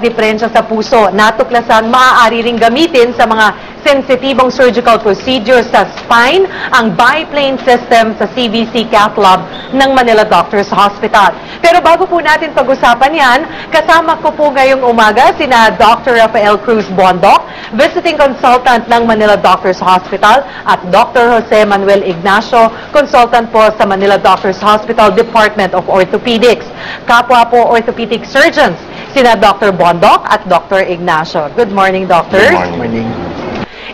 diferensya sa puso. Natuklasan maaari ring gamitin sa mga sensitibong surgical procedures sa spine ang biplane system sa CVC Cath Lab ng Manila Doctors Hospital. Pero bago po natin pag-usapan yan, kasama ko po ngayong umaga sina Dr. Rafael Cruz Bondoc, visiting consultant ng Manila Doctors Hospital, at Dr. Jose Manuel Ignacio, consultant po sa Manila Doctors Hospital Department of Orthopedics. Kapwa po orthopedic surgeons, sina Dr. Bondoc at Dr. Ignacio. Good morning, doctors. Good morning.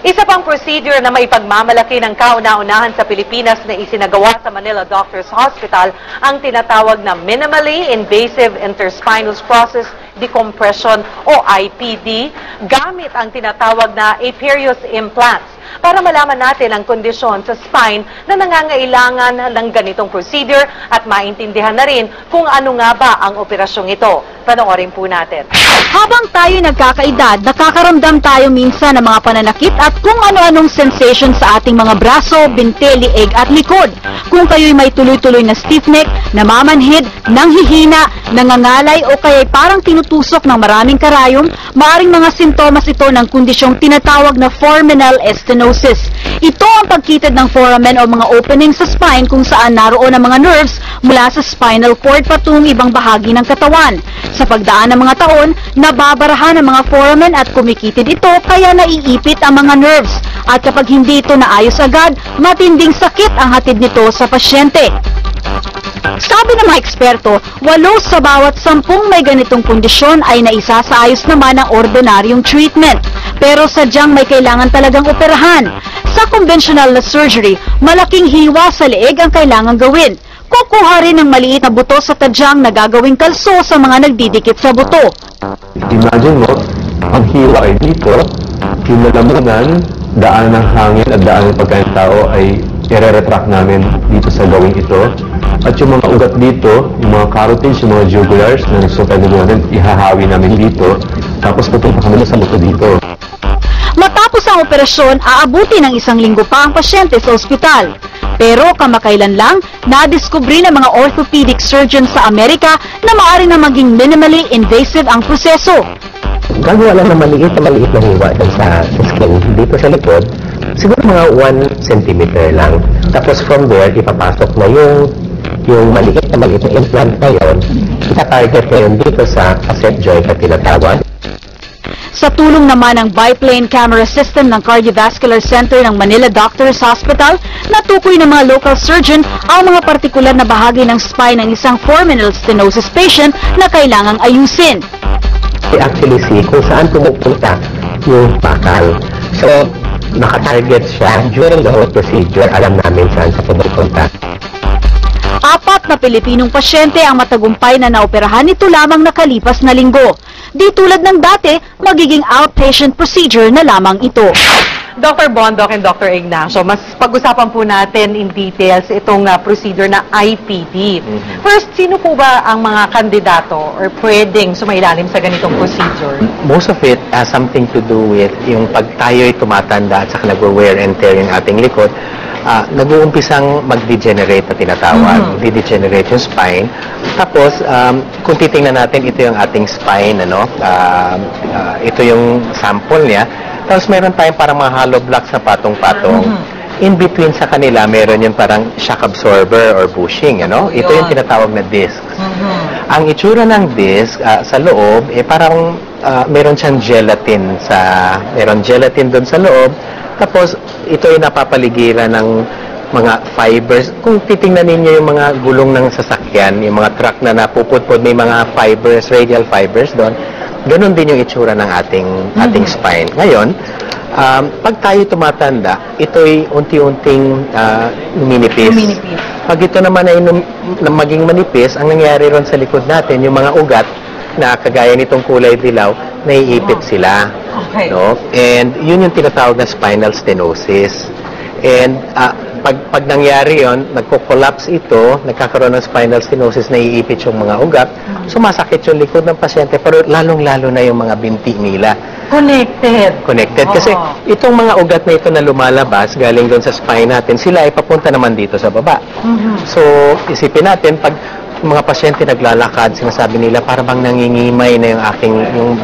Isa pang procedure na may pagmamalaki ng kauna-unahan sa Pilipinas na isinagawa sa Manila Doctors Hospital ang tinatawag na Minimally Invasive Interspinal Process Decompression o IPD gamit ang tinatawag na Aperius implants para malaman natin ang kondisyon sa spine na nangangailangan ng ganitong procedure at maintindihan na rin kung ano nga ba ang operasyong ito. Panoorin po natin. Habang tayo nagkakaedad, nakakaramdam tayo minsan ng mga pananakit at kung ano-anong sensation sa ating mga braso, binte, lieg at likod. Kung kayo'y may tuloy-tuloy na stiff neck, namamanhid, nanghihina, nangangalay o kaya'y parang tinutusok ng maraming karayom, maaring mga sintomas ito ng kondisyong tinatawag na foraminal stenosis. Ito ang pagkitid ng foramen o mga opening sa spine kung saan naroon ang mga nerves mula sa spinal cord patungong ibang bahagi ng katawan. Sa pagdaan ng mga taon, nababarahan ang mga foramen at kumikitid ito kaya naiipit ang mga nerves. At kapag hindi ito naayos agad, matinding sakit ang hatid nito sa pasyente. Sabi ng mga eksperto, 8 sa bawat 10 may ganitong kondisyon ay naisasaayos naman ang ordinaryong treatment. Pero sadyang may kailangan talagang operahan. Sa conventional na surgery, malaking hiwa sa leeg ang kailangan gawin. Kukuha rin ng maliit na buto sa tadyang na gagawing kalso sa mga nagdidikit sa buto. Imagine mo, ang hiwa ay dito, yung lalamunan, daan ng hangin at daan ng pagkain tao ay i-retract namin dito sa gawing ito. At yung mga ugat dito, yung mga carotids, yung mga jugulars na nagsumpay na natin, ihahawi namin dito. Tapos pupunta kami sa buto dito. Matapos ang operasyon, aabuti ng 1 linggo pa ang pasyente sa ospital. Pero kamakailan lang, nadiskubre ng mga orthopedic surgeons sa Amerika na maaari na maging minimally invasive ang proseso. Gagawa lang na maliit na hiwa sa skin dito sa likod, siguro mga 1 centimeter lang. Tapos from there, ipapasok na yung maliit na implant na yun, ita-target na yun dito sa facet joint na tinatawag. Sa tulong naman ng biplane camera system ng Cardiovascular Center ng Manila Doctors Hospital, natukoy ng mga local surgeon ang mga partikular na bahagi ng spine ng isang foraminal stenosis patient na kailangang ayusin. We actually see kung saan pumupunta yung bakal. So, nakatarget siya during the whole procedure, alam namin saan siya pumupunta. 4 na Pilipinong pasyente ang matagumpay na naoperahan nito lamang nakalipas na linggo. Di tulad ng dati, magiging outpatient procedure na lamang ito. Dr. Bondoc and Dr. Ignacio, mas pag-usapan po natin in details itong procedure na IPD. First, sino po ba ang mga kandidato or pwedeng sumailalim sa ganitong procedure? Most of it has something to do with yung pag tayo'y tumatanda at saka nagwe-wear and tear yung ating likod, nag-uumpisang mag-degenerate na tinatawag. Di-degenerate yung spine. Tapos, kung titingnan natin, ito yung ating spine, ito yung sample niya. Tapos meron tayong parang mga hollow blocks na patong-patong. In between sa kanila, meron yung parang shock absorber or bushing, Ito yung tinatawag na discs. Ang itsura ng disc sa loob, parang meron siyang gelatin doon sa loob. Tapos, ito ay napapaligiran ng mga fibers. Kung titingnan ninyo yung mga gulong ng sasakyan, yung mga truck na napuputpod, may mga fibers, radial fibers doon. Ganon din yung itsura ng ating spine. Ngayon, pag tayo tumatanda, ito'y unti-unting numinipis. Pag ito naman ay maging manipis, ang nangyayari ron sa likod natin, yung mga ugat na kagaya nitong kulay dilaw, naiipit sila. Okay. And yun yung tinatawag na spinal stenosis. And pag nangyari yon, nagko-collapse ito, nagkakaroon ng spinal stenosis, naiipit yung mga ugat, sumasakit yung likod ng pasyente, pero lalong-lalo na yung mga binti nila. Connected. Kasi itong mga ugat na ito na lumalabas, galing doon sa spine natin, sila ay papunta naman dito sa baba. So, isipin natin, pag mga pasyente naglalakad, sinasabi nila, para bang nangingimay na yung